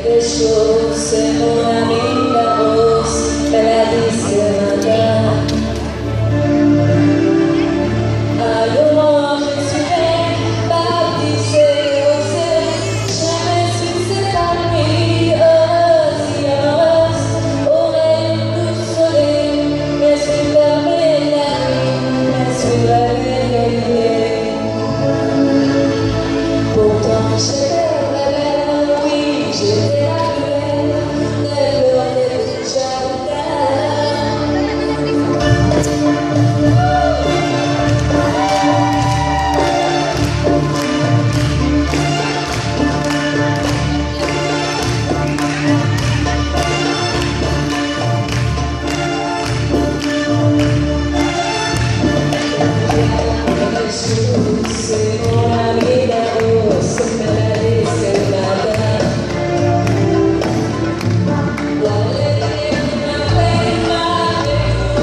Des choses, c'est mon ami la rose, maladie ce matin. Alors je suis baptisée au ciel, je me suis cette nuit heureuse et amoureuse, aurait tout soleil, mais je suis fermée la nuit, mais je suis réveillée. Pourtant j'étais la belle, oui j'étais la belle, ne pleurez jamais. C'est mon ami la rose, maladie ce matin. La lettre m'a fait mal,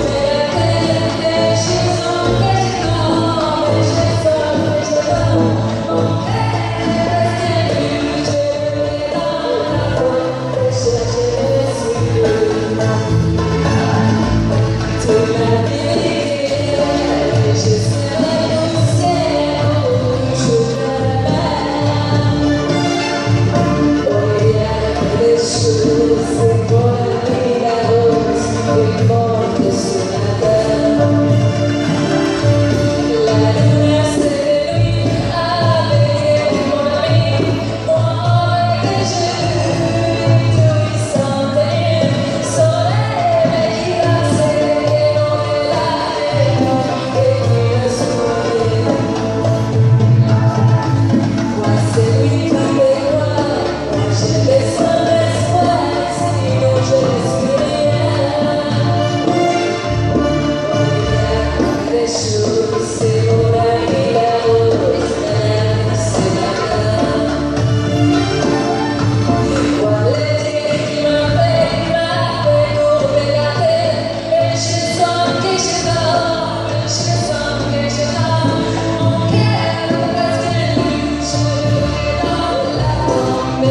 la tête et je sens que je dors, mon père est venu, je vais dans la porte et chercher le ciel. Tu m'as dit je serai c'est pour la vie la rose, une porte ce matin. La lumière s'est levée avec mon ami, moi que je lui sentais, soleil qui passait, et on est là, et qui me souriait. Moi c'est lui qui est moi, moi je descends. C'est mon ami la rose, ce matin. Voilà qui m'a fait tourner la tête, et je sens que je dors, mon cœur est venu, je vais dans la tombe,